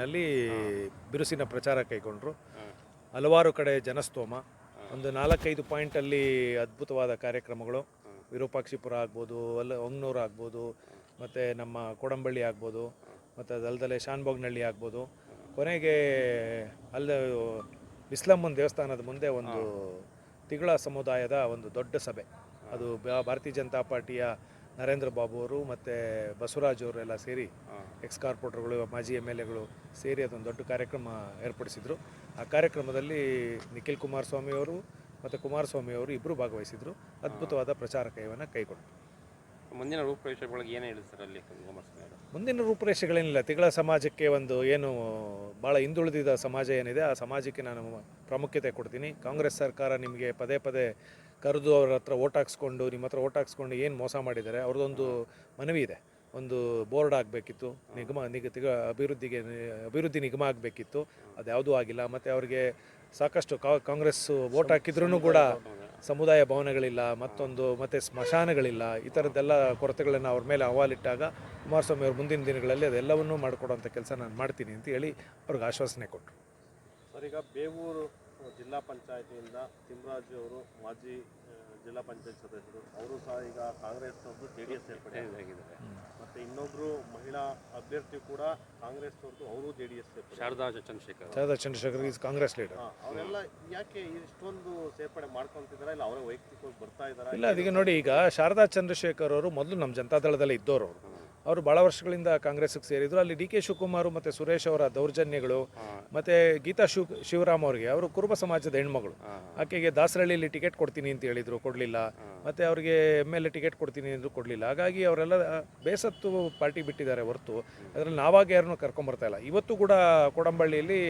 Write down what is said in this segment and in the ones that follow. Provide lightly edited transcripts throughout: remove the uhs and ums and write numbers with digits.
ನಲ್ಲಿ ಬಿರುಸಿನ ಪ್ರಚಾರ ಕೈಗೊಂಡ್ರು. ಹಲವಾರು ಕಡೆ ಜನಸ್ತೋಮ, ಒಂದು 4-5 ಪಾಯಿಂಟಲ್ಲಿ ಅದ್ಭುತವಾದ ಕಾರ್ಯಕ್ರಮಗಳು. ವಿರೂಪಾಕ್ಷಿಪುರ ಆಗ್ಬೋದು, ಹೊಂಗನೂರು ಆಗ್ಬೋದು, ಮತ್ತು ನಮ್ಮ ಕೋಡಂಬಳ್ಳಿ ಆಗ್ಬೋದು, ಮತ್ತು ಅದಲ್ಲದೆ ಶಾನ್ಭೋಗ್ನಹಳ್ಳಿ ಆಗ್ಬೋದು. ಕೊನೆಗೆ ಅಲ್ಲಿ ಇಸ್ಲಾಮನ್ ದೇವಸ್ಥಾನದ ಮುಂದೆ ಒಂದು ತಿಗಳ ಸಮುದಾಯದ ಒಂದು ದೊಡ್ಡ ಸಭೆ. ಅದು ಭಾರತೀಯ ಜನತಾ ಪಾರ್ಟಿಯ ನರೇಂದ್ರ ಬಾಬು ಅವರು ಮತ್ತು ಬಸವರಾಜ್ ಅವರೆಲ್ಲ ಸೇರಿ, ಎಕ್ಸ್ ಕಾರ್ಪೊರೇಟರ್ಗಳು, ಮಾಜಿ MLAಗಳು ಸೇರಿ ಅದೊಂದು ದೊಡ್ಡ ಕಾರ್ಯಕ್ರಮ ಏರ್ಪಡಿಸಿದರು. ಆ ಕಾರ್ಯಕ್ರಮದಲ್ಲಿ ನಿಖಿಲ್ ಕುಮಾರಸ್ವಾಮಿ ಅವರು ಮತ್ತು ಕುಮಾರಸ್ವಾಮಿ ಅವರು ಇಬ್ಬರು ಭಾಗವಹಿಸಿದರು. ಅದ್ಭುತವಾದ ಪ್ರಚಾರ ಕಾರ್ಯವನ್ನು ಕೈಗೊಂಡು ಮುಂದಿನ ರೂಪುರೇಷೆಗಳಿಗೆ ಏನು ಹೇಳಿ ಸರ್ ಅಲ್ಲಿ ಕುಮಾರಸ್ವಾಮಿ ಅವರು? ಮುಂದಿನ ರೂಪುರೇಷೆಗಳೇನಿಲ್ಲ. ತಿಗಳ ಸಮಾಜಕ್ಕೆ ಒಂದು ಏನು ಭಾಳ ಹಿಂದುಳಿದಿದ ಸಮಾಜ ಏನಿದೆ, ಆ ಸಮಾಜಕ್ಕೆ ನಾನು ಪ್ರಾಮುಖ್ಯತೆ ಕೊಡ್ತೀನಿ. ಕಾಂಗ್ರೆಸ್ ಸರ್ಕಾರ ನಿಮಗೆ ಪದೇ ಪದೇ ಕರೆದು ಅವ್ರ ಹತ್ರ ಓಟ್ ಹಾಕ್ಸ್ಕೊಂಡು, ನಿಮ್ಮ ಹತ್ರ ಓಟ್ ಹಾಕ್ಸ್ಕೊಂಡು ಏನು ಮೋಸ ಮಾಡಿದ್ದಾರೆ, ಅವ್ರದ್ದೊಂದು ಮನವಿ ಇದೆ. ಒಂದು ಬೋರ್ಡ್ ಆಗಬೇಕಿತ್ತು, ಅಭಿವೃದ್ಧಿ ನಿಗಮ ಆಗಬೇಕಿತ್ತು, ಅದು ಯಾವುದೂ ಆಗಿಲ್ಲ. ಮತ್ತು ಅವರಿಗೆ ಸಾಕಷ್ಟು ಕಾಂಗ್ರೆಸ್ ಓಟ್ ಹಾಕಿದ್ರೂ ಕೂಡ ಸಮುದಾಯ ಭವನಗಳಿಲ್ಲ, ಮತ್ತು ಸ್ಮಶಾನಗಳಿಲ್ಲ. ಈ ಥರದ್ದೆಲ್ಲ ಕೊರತೆಗಳನ್ನು ಅವ್ರ ಮೇಲೆ ಅಹವಾಲಿಟ್ಟಾಗ ಕುಮಾರಸ್ವಾಮಿ ಅವರು ಮುಂದಿನ ದಿನಗಳಲ್ಲಿ ಅದೆಲ್ಲವನ್ನೂ ಮಾಡಿಕೊಡುವಂಥ ಕೆಲಸ ನಾನು ಮಾಡ್ತೀನಿ ಅಂತ ಹೇಳಿ ಅವ್ರಿಗೆ ಆಶ್ವಾಸನೆ ಕೊಟ್ಟರು. ಸರ್, ಈಗ ಬೇವೂರು ಜಿಲ್ಲಾ ಪಂಚಾಯತಿಯಿಂದ ತಿಮ್ಮರಾಜು ಅವರು ಮಾಜಿ ಜಿಲ್ಲಾ ಪಂಚಾಯತ್ ಸದಸ್ಯರು, ಅವರು ಸಹ ಈಗ ಕಾಂಗ್ರೆಸ್ನವ್ರದ್ದು JDS ಸೇರ್ಪಡೆ ಆಗಿದ್ದಾರೆ. ಮತ್ತು ಇನ್ನೊಬ್ಬರು ಮಹಿಳಾ ಅಭ್ಯರ್ಥಿ ಕೂಡ ಕಾಂಗ್ರೆಸ್ನವ್ರದ್ದು, ಅವರು JDS ಸೇರ್ಪಡೆ. Sharada Chandrashekhar is Congress leader. ಅವರೆಲ್ಲ ಯಾಕೆ ಇಷ್ಟೊಂದು ಸೇರ್ಪಡೆ ಮಾಡ್ಕೊತಿದ್ದಾರೆ? ಇಲ್ಲ ಅವರೇ ವೈಯಕ್ತಿಕವಾಗಿ ಬರ್ತಾ ಇದ್ದಾರೆ? ಇಲ್ಲ, ಅದೀಗ ನೋಡಿ, ಈಗ ಶಾರದಾ ಚಂದ್ರಶೇಖರ್ ಅವರು ಮೊದಲು ನಮ್ಮ ಜನತಾದಳದಲ್ಲಿ ಇದ್ದವರು. ಅವರು ಭಾಳ ವರ್ಷಗಳಿಂದ ಕಾಂಗ್ರೆಸ್ಗೆ ಸೇರಿದರು. ಅಲ್ಲಿ DK ಶಿವಕುಮಾರ್ ಮತ್ತು ಸುರೇಶ್ ಅವರ ದೌರ್ಜನ್ಯಗಳು, ಮತ್ತು ಗೀತಾ ಶಿವರಾಮ್ ಅವರಿಗೆ, ಅವರು ಕುರುಬ ಸಮಾಜದ ಹೆಣ್ಮಗಳು, ಆಕೆಗೆ ದಾಸರಳ್ಳಿಯಲ್ಲಿ ಟಿಕೆಟ್ ಕೊಡ್ತೀನಿ ಅಂತ ಹೇಳಿದರು, ಕೊಡಲಿಲ್ಲ. ಮತ್ತು ಅವರಿಗೆ MLA ಟಿಕೆಟ್ ಕೊಡ್ತೀನಿ ಅಂದರೂ ಕೊಡಲಿಲ್ಲ. ಹಾಗಾಗಿ ಅವರೆಲ್ಲ ಬೇಸತ್ತು ಪಾರ್ಟಿ ಬಿಟ್ಟಿದ್ದಾರೆ ಹೊರತು ಅದರಲ್ಲಿ ನಾವಾಗ ಯಾರನ್ನೂ ಕರ್ಕೊಂಬರ್ತಾ ಇಲ್ಲ. ಇವತ್ತು ಕೂಡ ಕೋಡಂಬಳ್ಳಿಯಲ್ಲಿ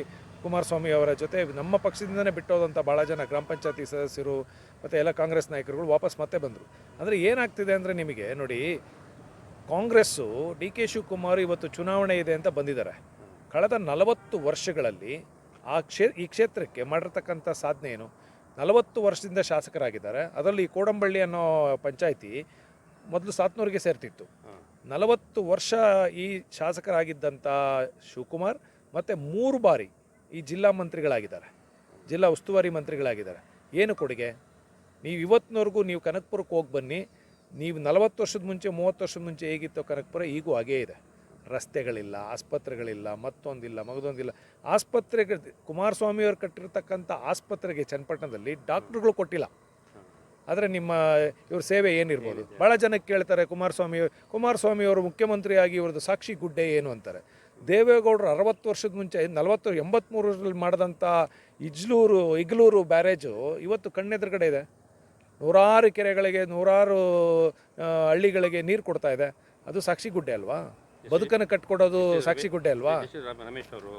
ಕುಮಾರಸ್ವಾಮಿ ಅವರ ಜೊತೆ ನಮ್ಮ ಪಕ್ಷದಿಂದನೇ ಬಿಟ್ಟೋದಂಥ ಭಾಳ ಜನ ಗ್ರಾಮ ಪಂಚಾಯತಿ ಸದಸ್ಯರು ಮತ್ತು ಎಲ್ಲ ಕಾಂಗ್ರೆಸ್ ನಾಯಕರುಗಳು ವಾಪಸ್ ಮತ್ತೆ ಬಂದರು. ಅಂದರೆ ಏನಾಗ್ತಿದೆ ಅಂದರೆ, ನಿಮಗೆ ನೋಡಿ, ಕಾಂಗ್ರೆಸ್ಸು DK ಶಿವಕುಮಾರ್ ಇವತ್ತು ಚುನಾವಣೆ ಇದೆ ಅಂತ ಬಂದಿದ್ದಾರೆ. ಕಳೆದ 40 ವರ್ಷಗಳಲ್ಲಿ ಈ ಕ್ಷೇತ್ರಕ್ಕೆ ಮಾಡಿರ್ತಕ್ಕಂಥ ಸಾಧನೆ ಏನು? 40 ವರ್ಷದಿಂದ ಶಾಸಕರಾಗಿದ್ದಾರೆ. ಅದರಲ್ಲಿ ಕೋಡಂಬಳ್ಳಿ ಅನ್ನೋ ಪಂಚಾಯಿತಿ ಮೊದಲು ಸಾತ್ನೂರಿಗೆ ಸೇರ್ತಿತ್ತು. 40 ವರ್ಷ ಈ ಶಾಸಕರಾಗಿದ್ದಂಥ ಶಿವಕುಮಾರ್ ಮತ್ತು 3 ಬಾರಿ ಈ ಜಿಲ್ಲಾ ಮಂತ್ರಿಗಳಾಗಿದ್ದಾರೆ, ಜಿಲ್ಲಾ ಉಸ್ತುವಾರಿ ಮಂತ್ರಿಗಳಾಗಿದ್ದಾರೆ. ಏನು ಕೊಡುಗೆ? ನೀವು ಇವತ್ತಿನವರೆಗೂ ನೀವು ಕನಕಪುರಕ್ಕೆ ಹೋಗಿ ಬನ್ನಿ, ನೀವು 40 ವರ್ಷದ ಮುಂಚೆ 30 ವರ್ಷದ ಮುಂಚೆ ಹೇಗಿತ್ತೋ ಕನಕಪುರ ಈಗೂ ಹಾಗೇ ಇದೆ. ರಸ್ತೆಗಳಿಲ್ಲ, ಆಸ್ಪತ್ರೆಗಳಿಲ್ಲ, ಮಗದೊಂದಿಲ್ಲ. ಆಸ್ಪತ್ರೆಗೆ ಕುಮಾರಸ್ವಾಮಿಯವರು ಕಟ್ಟಿರ್ತಕ್ಕಂಥ ಆಸ್ಪತ್ರೆಗೆ ಚನ್ನಪಟ್ಟಣದಲ್ಲಿ ಡಾಕ್ಟ್ರುಗಳು ಕೊಟ್ಟಿಲ್ಲ. ಆದರೆ ಇವ್ರ ಸೇವೆ ಏನಿರ್ಬೋದು? ಭಾಳ ಜನಕ್ಕೆ ಕೇಳ್ತಾರೆ, ಕುಮಾರಸ್ವಾಮಿಯವರು ಮುಖ್ಯಮಂತ್ರಿಯಾಗಿ ಇವ್ರದ್ದು ಸಾಕ್ಷಿ ಗುಡ್ಡೆ ಏನು ಅಂತಾರೆ. ದೇವೇಗೌಡರು 60 ವರ್ಷದ ಮುಂಚೆ 83ರಲ್ಲಿ ಮಾಡಿದಂಥ ಇಗ್ಲೂರು ಬ್ಯಾರೇಜು ಇವತ್ತು ಕಣ್ಣೆದುರುಗಡೆ ಇದೆ. ನೂರಾರು ಕೆರೆಗಳಿಗೆ, ನೂರಾರು ಹಳ್ಳಿಗಳಿಗೆ ನೀರು ಕೊಡ್ತಾ ಇದೆ. ಅದು ಸಾಕ್ಷಿ ಗುಡ್ಡೆ ಅಲ್ವಾ? ಬದುಕನ್ನು ಕಟ್ಕೊಡೋದು ಸಾಕ್ಷಿ ಗುಡ್ಡೆ ಅಲ್ವಾ?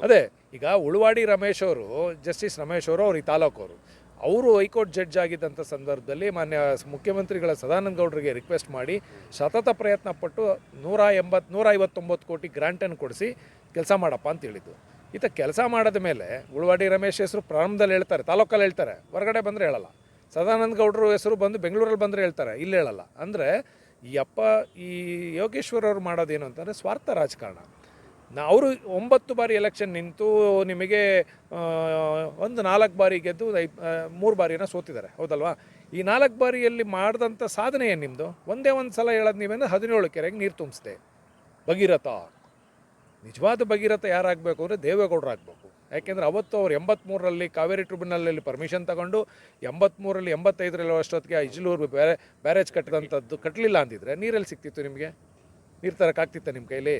ಅದೇ, ಈಗ ಉಳುವಾಡಿ ರಮೇಶ್ ಅವರು, ಜಸ್ಟಿಸ್ ರಮೇಶ್ ಅವರು ಈ ತಾಲೂಕವರು, ಅವರು ಹೈಕೋರ್ಟ್ ಜಡ್ಜ್ ಆಗಿದ್ದಂಥ ಸಂದರ್ಭದಲ್ಲಿ ಮಾನ್ಯ ಮುಖ್ಯಮಂತ್ರಿಗಳ ಸದಾನಂದ ಗೌಡರಿಗೆ ರಿಕ್ವೆಸ್ಟ್ ಮಾಡಿ ಸತತ ಪ್ರಯತ್ನ ಪಟ್ಟು 159 ಕೋಟಿ ಗ್ರಾಂಟನ್ನು ಕೊಡಿಸಿ ಕೆಲಸ ಮಾಡಪ್ಪ ಅಂತ ಹೇಳಿದ್ದು. ಈತ ಕೆಲಸ ಮಾಡಿದ ಮೇಲೆ ಉಳುವಾಡಿ ರಮೇಶ್ ಹೆಸರು ಪ್ರಾರಂಭದಲ್ಲಿ ಹೇಳ್ತಾರೆ, ತಾಲೂಕಲ್ಲಿ ಹೇಳ್ತಾರೆ, ಹೊರಗಡೆ ಬಂದರೆ ಹೇಳಲ್ಲ. ಸದಾನಂದ ಗೌಡರು ಹೆಸರು ಬಂದು ಬೆಂಗಳೂರಲ್ಲಿ ಬಂದರೆ ಹೇಳ್ತಾರೆ, ಇಲ್ಲಿ ಹೇಳಲ್ಲ. ಅಂದರೆ ಈ ಯೋಗೇಶ್ವರ್ ಅವರು ಮಾಡೋದೇನು ಅಂತಂದರೆ ಸ್ವಾರ್ಥ ರಾಜಕಾರಣ. ಅವರು 9 ಬಾರಿ ಎಲೆಕ್ಷನ್ ನಿಂತು ನಿಮಗೆ ಒಂದು 4 ಬಾರಿ ಗೆದ್ದು 3 ಬಾರಿನ ಸೋತಿದ್ದಾರೆ, ಹೌದಲ್ವಾ? ಈ 4 ಬಾರಿಯಲ್ಲಿ ಮಾಡಿದಂಥ ಸಾಧನೆ ಏನು ನಿಮ್ಮದು? ಒಂದೇ ಒಂದು ಸಲ ಹೇಳೋದು ನೀವೇಂದ್ರೆ 17 ಕೆರೆಗೆ ನೀರು ತುಂಬಿಸ್ದೆ. ಭಗೀರಥ, ನಿಜವಾದ ಭಗೀರಥ ಯಾರಾಗಬೇಕು ಅಂದರೆ ದೇವೇಗೌಡರು ಆಗಬೇಕು. ಯಾಕೆಂದರೆ ಅವತ್ತು ಅವ್ರು 83ರಲ್ಲಿ ಕಾವೇರಿ ಟ್ರಿಬ್ಯುನಲಲ್ಲಿ ಪರ್ಮಿಷನ್ ತಗೊಂಡು 83ರಲ್ಲಿ 85ರಲ್ಲಿ ಅಷ್ಟೊತ್ತಿಗೆ ಇಜ್ಲೂರು ಬ್ಯಾರೇಜ್ ಕಟ್ಟಲಿಲ್ಲ ಅಂದಿದ್ರೆ ನೀರಲ್ಲಿ ಸಿಕ್ತಿತ್ತು ನಿಮಗೆ? ನೀರು ತರೋಕ್ಕಾಗ್ತಿತ್ತು ನಿಮ್ಮ ಕೈಲಿ?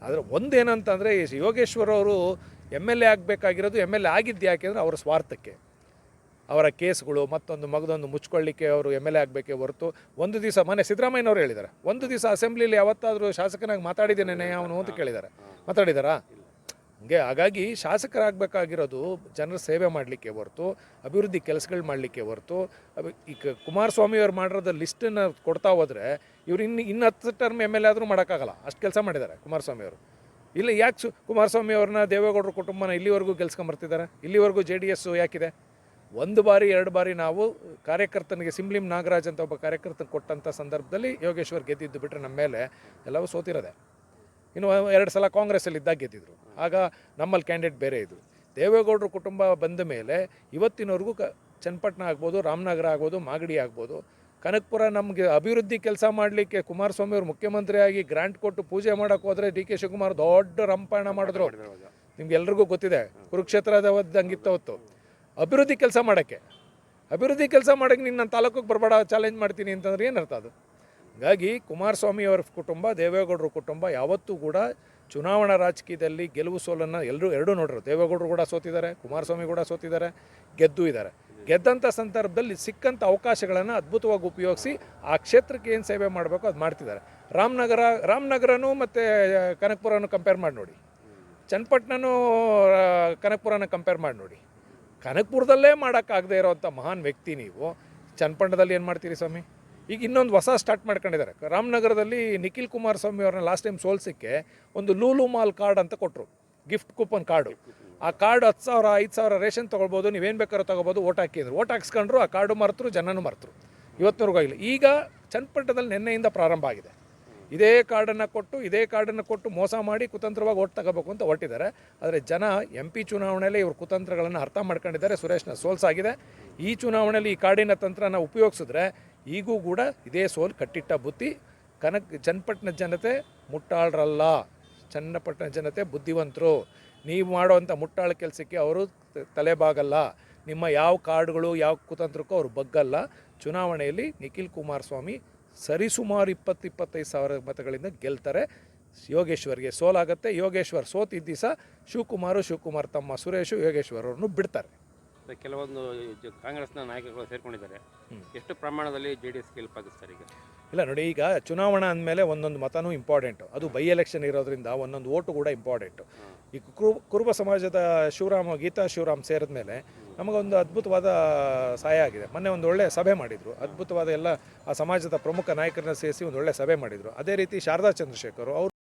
ಆದರೆ ಒಂದೇನಂತಂದರೆ, ಯೋಗೇಶ್ವರ್ ಅವರು MLA ಆಗಬೇಕಾಗಿರೋದು, MLA ಆಗಿದ್ದು ಯಾಕೆಂದರೆ ಅವರ ಸ್ವಾರ್ಥಕ್ಕೆ, ಅವರ ಕೇಸ್ಗಳು ಮಗದೊಂದು ಮುಚ್ಕೊಳ್ಳಿಕ್ಕೆ ಅವರು MLA ಆಗಬೇಕೇ ಹೊರತು ಒಂದು ದಿವಸ ಮನೆ ಸಿದ್ದರಾಮಯ್ಯನವರು ಹೇಳಿದ್ದಾರೆ, ಒಂದು ದಿವಸ ಅಸೆಂಬ್ಲಿಲಿ ಯಾವತ್ತಾದರೂ ಶಾಸಕನಾಗಿ ಮಾತಾಡಿದ್ದೇನೆ ಅವನು ಅಂತ ಕೇಳಿದ್ದಾರೆ. ಮಾತಾಡಿದಾರಾ? ಹಾಗಾಗಿ ಶಾಸಕರಾಗಬೇಕಾಗಿರೋದು ಜನರ ಸೇವೆ ಮಾಡಲಿಕ್ಕೆ ಹೊರತು, ಅಭಿವೃದ್ಧಿ ಕೆಲಸಗಳು ಮಾಡಲಿಕ್ಕೆ ಹೊರತು. ಈಗ ಕುಮಾರಸ್ವಾಮಿಯವ್ರು ಮಾಡಿರೋದು ಲಿಸ್ಟನ್ನು ಕೊಡ್ತಾ ಹೋದರೆ ಇವ್ರು ಇನ್ನು 10 ಟರ್ಮ್ MLA ಆದರೂ ಮಾಡೋಕ್ಕಾಗಲ್ಲ, ಅಷ್ಟು ಕೆಲಸ ಮಾಡಿದ್ದಾರೆ ಕುಮಾರಸ್ವಾಮಿಯವರು. ಇಲ್ಲ, ಯಾಕೆ ಕುಮಾರಸ್ವಾಮಿಯವ್ರನ್ನ ದೇವೇಗೌಡರ ಕುಟುಂಬನ ಇಲ್ಲಿವರೆಗೂ ಗೆಲ್ಸ್ಕೊಂಬರ್ತಿದ್ದಾರೆ? ಇಲ್ಲಿವರೆಗೂ JDS ಯಾಕಿದೆ? 1 ಬಾರಿ 2 ಬಾರಿ ನಾವು ಕಾರ್ಯಕರ್ತನಿಗೆ, ಸಿಂಬ್ಲಿಂ ನಾಗರಾಜ್ ಅಂತ ಒಬ್ಬ ಕಾರ್ಯಕರ್ತನ ಕೊಟ್ಟಂಥ ಸಂದರ್ಭದಲ್ಲಿ ಯೋಗೇಶ್ವರ್ ಗೆದ್ದಿದ್ದು ಬಿಟ್ಟರೆ ನಮ್ಮ ಮೇಲೆ ಎಲ್ಲವೂ ಸೋತಿರೋದೆ. ಇನ್ನು 2 ಸಲ ಕಾಂಗ್ರೆಸ್ಸಲ್ಲಿ ಇದ್ದಾಗ ಗೆದ್ದಿದ್ರು. ಆಗ ನಮ್ಮಲ್ಲಿ ಕ್ಯಾಂಡಿಡೇಟ್ ಬೇರೆ ಇದ್ದರು. ದೇವೇಗೌಡರು ಕುಟುಂಬ ಬಂದ ಮೇಲೆ ಇವತ್ತಿನವರೆಗೂ ಚನ್ನಪಟ್ಟಣ ಆಗ್ಬೋದು, ರಾಮನಗರ ಆಗ್ಬೋದು, ಮಾಗಡಿ ಆಗ್ಬೋದು, ಕನಕಪುರ ನಮಗೆ ಅಭಿವೃದ್ಧಿ ಕೆಲಸ ಮಾಡಲಿಕ್ಕೆ ಕುಮಾರಸ್ವಾಮಿ ಅವರು ಮುಖ್ಯಮಂತ್ರಿಯಾಗಿ ಗ್ರಾಂಟ್ ಕೊಟ್ಟು ಪೂಜೆ ಮಾಡೋಕ್ಕೆ ಹೋದರೆ ಡಿ ಕೆ ಶಿವಕುಮಾರ್ ದೊಡ್ಡ ರಂಪಾಯಣ ಮಾಡಿದ್ರು. ನಿಮ್ಗೆಲ್ರಿಗೂ ಗೊತ್ತಿದೆ, ಕುರುಕ್ಷೇತ್ರದಂಗಿತ್ತು ಅವತ್ತು. ಅಭಿವೃದ್ಧಿ ಕೆಲಸ ಮಾಡೋಕ್ಕೆ ನೀನು ನನ್ನ ತಾಲೂಕಿಗೆ ಬರಬೇಡ, ಚಾಲೆಂಜ್ ಮಾಡ್ತೀನಿ ಅಂತಂದ್ರೆ ಏನರ್ಥ ಅದು? ಹಾಗಾಗಿ ಕುಮಾರಸ್ವಾಮಿ ಅವರ ಕುಟುಂಬ, ದೇವೇಗೌಡರ ಕುಟುಂಬ ಯಾವತ್ತೂ ಕೂಡ ಚುನಾವಣಾ ರಾಜಕೀಯದಲ್ಲಿ ಗೆಲುವು ಸೋಲನ್ನು ಎರಡೂ ನೋಡ್ರು. ದೇವೇಗೌಡರು ಕೂಡ ಸೋತಿದ್ದಾರೆ, ಕುಮಾರಸ್ವಾಮಿ ಕೂಡ ಸೋತಿದ್ದಾರೆ, ಗೆದ್ದು ಇದ್ದಾರೆ. ಗೆದ್ದಂಥ ಸಂದರ್ಭದಲ್ಲಿ ಸಿಕ್ಕಂಥ ಅವಕಾಶಗಳನ್ನು ಅದ್ಭುತವಾಗಿ ಉಪಯೋಗಿಸಿ ಆ ಕ್ಷೇತ್ರಕ್ಕೆ ಏನು ಸೇವೆ ಮಾಡಬೇಕು ಅದು ಮಾಡ್ತಿದ್ದಾರೆ. ರಾಮನಗರನೂ ಮತ್ತು ಕನಕಪುರನೂ ಕಂಪೇರ್ ಮಾಡಿ ನೋಡಿ, ಚನ್ನಪಟ್ಟಣನೂ ಕನಕಪುರನ ಕಂಪೇರ್ ಮಾಡಿ ನೋಡಿ. ಕನಕಪುರದಲ್ಲೇ ಮಾಡೋಕ್ಕಾಗದೇ ಇರೋವಂಥ ಮಹಾನ್ ವ್ಯಕ್ತಿ ನೀವು ಚನ್ನಪಟ್ಟಣದಲ್ಲಿ ಏನು ಮಾಡ್ತೀರಿ ಸ್ವಾಮಿ? ಈಗ ಇನ್ನೊಂದು ಹೊಸ ಸ್ಟಾರ್ಟ್ ಮಾಡ್ಕೊಂಡಿದ್ದಾರೆ. ರಾಮನಗರದಲ್ಲಿ ನಿಖಿಲ್ ಕುಮಾರಸ್ವಾಮಿ ಅವ್ರನ್ನ ಲಾಸ್ಟ್ ಟೈಮ್ ಸೋಲ್ಸೋಕ್ಕೆ ಒಂದು ಲೂಲು ಮಾಲ್ ಕಾರ್ಡ್ ಅಂತ ಕೊಟ್ಟರು, ಗಿಫ್ಟ್ ಕೂಪನ್ ಕಾರ್ಡು. ಆ ಕಾರ್ಡ್ 10,000 5,000 ರೇಷನ್ ತೊಗೊಳ್ಬೋದು, ನೀವೇನು ಬೇಕಾದ್ರೂ ತೊಗೋಬೋದು. ಓಟ್ ಹಾಕಿದ್ರು, ಓಟ್ ಹಾಕ್ಸ್ಕೊಂಡ್ರು, ಆ ಕಾರ್ಡು ಮರೆತರು, ಜನನೂ ಮರೆತರು. ಇವತ್ತಿನವರೆಗೂ ಆಗಿಲ್ಲ. ಈಗ ಚನ್ನಪಟ್ಟಣದಲ್ಲಿ ನಿನ್ನೆಯಿಂದ ಪ್ರಾರಂಭ ಆಗಿದೆ. ಇದೇ ಕಾರ್ಡನ್ನು ಕೊಟ್ಟು ಮೋಸ ಮಾಡಿ ಕುತಂತ್ರವಾಗಿ ಓಟ್ ತಗೋಬೇಕು ಅಂತ ಹೊರಟಿದ್ದಾರೆ. ಆದರೆ ಜನ MP ಚುನಾವಣೆಯಲ್ಲಿ ಇವ್ರ ಕುತಂತ್ರಗಳನ್ನು ಅರ್ಥ ಮಾಡ್ಕೊಂಡಿದ್ದಾರೆ. ಸುರೇಶ್ನ ಸೋಲ್ಸಾಗಿದೆ. ಈ ಚುನಾವಣೆಯಲ್ಲಿ ಈ ಕಾರ್ಡಿನ ತಂತ್ರನ ಉಪಯೋಗಿಸಿದ್ರೆ ಈಗೂ ಕೂಡ ಇದೇ ಸೋಲ್ ಕಟ್ಟಿಟ್ಟ ಬುತ್ತಿ. ಚನ್ನಪಟ್ಟಣ ಜನತೆ ಮುಟ್ಟಾಳರಲ್ಲ, ಚನ್ನಪಟ್ಟಣ ಜನತೆ ಬುದ್ಧಿವಂತರು. ನೀವು ಮಾಡುವಂಥ ಮುಟ್ಟಾಳ ಕೆಲಸಕ್ಕೆ ಅವರು ತಲೆಬಾಗಲ್ಲ. ನಿಮ್ಮ ಯಾವ ಕಾರ್ಡ್ಗಳು ಯಾವ ಕುತಂತ್ರಕ್ಕೂ ಅವರು ಬಗ್ಗಲ್ಲ. ಚುನಾವಣೆಯಲ್ಲಿ ನಿಖಿಲ್ ಕುಮಾರಸ್ವಾಮಿ ಸರಿಸುಮಾರು 20-25 ಸಾವಿರ ಮತಗಳಿಂದ ಗೆಲ್ತಾರೆ. ಯೋಗೇಶ್ವರ್ಗೆ ಸೋಲಾಗುತ್ತೆ. ಯೋಗೇಶ್ವರ್ ಸೋತಿದ್ದ ದಿವಸ ಶಿವಕುಮಾರ್ ತಮ್ಮ ಸುರೇಶು ಯೋಗೇಶ್ವರ್ ಅವ್ರನ್ನು ಬಿಡ್ತಾರೆ. ಕೆಲವೊಂದು ಕಾಂಗ್ರೆಸ್ನ ನಾಯಕರುಗಳು ಸೇರ್ಕೊಂಡಿದ್ದಾರೆ. ಎಷ್ಟು ಪ್ರಮಾಣದಲ್ಲಿ JDS ಗೆಲ್ಪಾಗಿಸ್ತಾರೆ ಈಗ? ಇಲ್ಲ ನೋಡಿ, ಈಗ ಚುನಾವಣಾ ಅಂದಮೇಲೆ ಒಂದೊಂದು ಮತನೂ ಇಂಪಾರ್ಟೆಂಟು. ಅದು ಬೈ ಎಲೆಕ್ಷನ್ ಇರೋದ್ರಿಂದ ಒಂದೊಂದು ಓಟು ಕೂಡ ಇಂಪಾರ್ಟೆಂಟು. ಈ ಕುರುಬ ಸಮಾಜದ ಗೀತಾ ಶಿವರಾಮ್ ಸೇರಿದ ಮೇಲೆ ನಮಗೊಂದು ಅದ್ಭುತವಾದ ಸಹಾಯ ಆಗಿದೆ. ಮೊನ್ನೆ ಒಂದು ಒಳ್ಳೆಯ ಸಭೆ ಮಾಡಿದರು. ಅದ್ಭುತವಾದ ಎಲ್ಲ ಆ ಸಮಾಜದ ಪ್ರಮುಖ ನಾಯಕರನ್ನ ಸೇರಿಸಿ ಒಂದು ಒಳ್ಳೆಯ ಸಭೆ ಮಾಡಿದರು. ಅದೇ ರೀತಿ ಶಾರದಾ ಚಂದ್ರಶೇಖರ್ ಅವರು